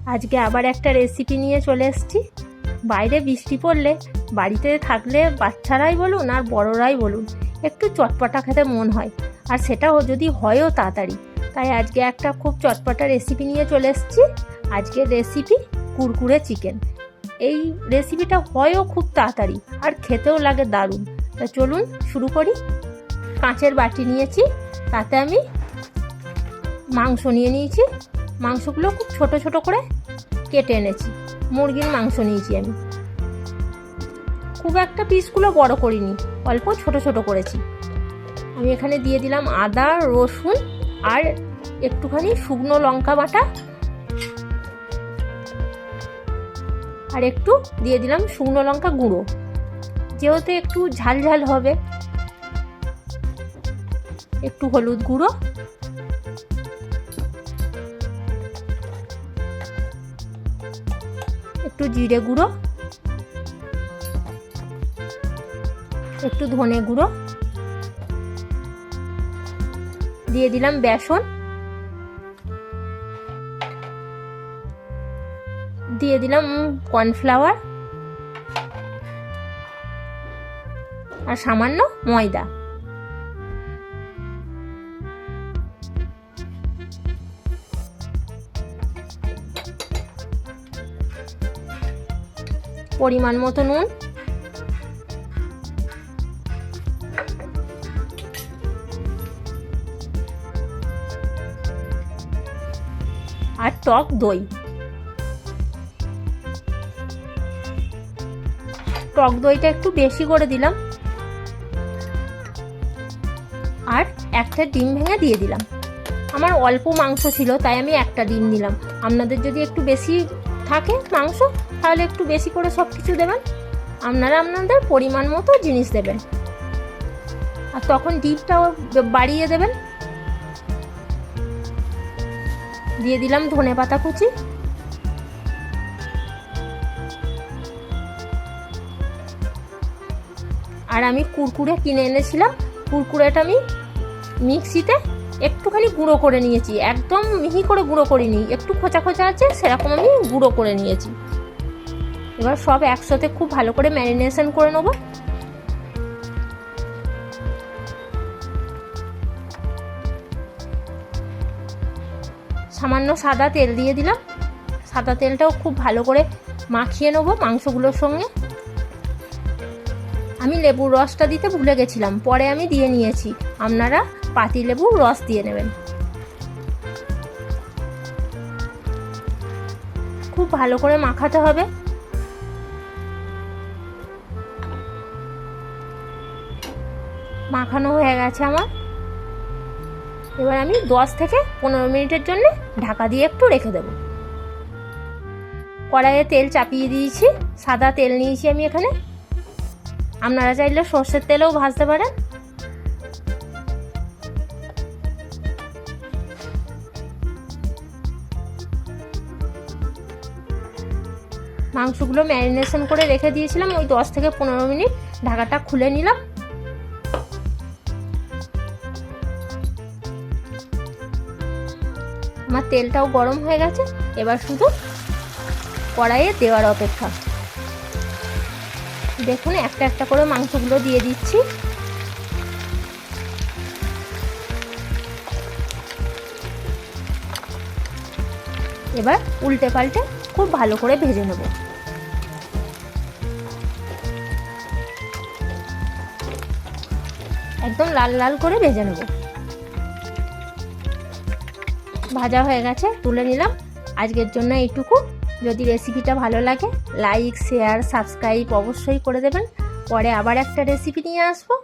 আজকে আবার একটা রেসিপি নিয়ে চলে এসেছি। বাইরে বৃষ্টি পড়লে বাড়িতে থাকলে বাচ্চারাই বলুন আর বড়রাই বলুন একটু চটপটা খেতে মন হয়, আর সেটাও যদি হয়ও তাড়াতাড়ি। তাই আজকে একটা খুব চটপটা রেসিপি নিয়ে চলে এসেছি। আজকের রেসিপি কুরকুরে চিকেন। এই রেসিপিটা হয়ও খুব তাড়াতাড়ি আর খেতেও লাগে দারুণ। তা চলুন শুরু করি। কাঁচের বাটি নিয়েছি, তাতে আমি মাংস নিয়ে নিয়েছি। মাংসগুলো খুব ছোট ছোট করে কেটে এনেছি। মুরগির মাংস নিয়েছি আমি, খুব একটা পিসগুলো বড় করিনি, অল্প ছোট ছোট করেছি। আমি এখানে দিয়ে দিলাম আদা, রসুন আর একটুখানি শুকনো লঙ্কা বাটা, আর একটু দিয়ে দিলাম শুকনো লঙ্কা গুঁড়ো, যেহেতু একটু ঝাল ঝাল হবে। একটু হলুদ গুঁড়ো, একটু জিরে গুঁড়ো, একটু ধনে গুঁড়ো, দিয়ে দিলাম বেসন, দিয়ে দিলাম কর্নফ্লাওয়ার আর সামান্য ময়দা। পরিমাণ মতো নুন, আর টক দই। টক দইটা একটু বেশি করে দিলাম, আর একটা ডিম ভেঙে দিয়ে দিলাম। আমার অল্প মাংস ছিল তাই আমি একটা ডিম দিলাম। আপনাদের যদি একটু বেশি থাকে মাংস তাহলে একটু বেশি করে সব কিছু দেবেন। আপনারা আপনাদের পরিমাণ মতো জিনিস দেবেন, আর তখন ডিমটাও বাড়িয়ে দেবেন। দিয়ে দিলাম ধনে পাতা কুচি, আর আমি কুরকুরে কিনে এনেছিলাম। কুরকুরেটা আমি মিক্সিতে একটুখানি গুঁড়ো করে নিয়েছি, একদম মিহি করে গুঁড়ো করিনি, একটু খোঁচা খোঁচা আছে সেরকম আমি গুঁড়ো করে নিয়েছি। এবার সব একসাথে খুব ভালো করে ম্যারিনেশন করে নেব। সামান্য সাদা তেল দিয়ে দিলাম। সাদা তেলটাও খুব ভালো করে মাখিয়ে নেব মাংসগুলোর সঙ্গে। আমি লেবুর রসটা দিতে ভুলে গেছিলাম, পরে আমি দিয়ে নিয়েছি। আপনারা পাতি লেবুর রস দিয়ে নেবেন। খুব ভালো করে মাখাতে হবে। মাখানো হয়ে গেছে আমার। এবার আমি 10 থেকে 15 মিনিটের জন্য ঢাকা দিয়ে একটু রেখে দেব। কড়াইয়ে তেল চাপিয়ে দিয়েছি, সাদা তেল নিয়েছি আমি এখানে। আপনারা চাইলে সর্ষের তেলেও ভাজতে পারেন। মাংসগুলো ম্যারিনেশন করে রেখে দিয়েছিলাম ওই 10 থেকে 15 মিনিট। ঢাকাটা খুলে নিলাম। আমার তেলটাও গরম হয়ে গেছে, এবার শুধু কড়াইয়ে দেওয়ার অপেক্ষা। দেখুন একটা একটা করে মাংসগুলো দিয়ে দিচ্ছি। এবার উল্টে পাল্টে খুব ভালো করে ভেজে নেব। একদম লাল লাল করে ভেজে নেব। ভাজা হয়ে গেছে, তুলে নিলাম। আজকের জন্য এইটুকু। যদি রেসিপিটা ভালো লাগে লাইক, শেয়ার, সাবস্ক্রাইব অবশ্যই করে দেবেন। পরে আবার একটা রেসিপি নিয়ে আসবো।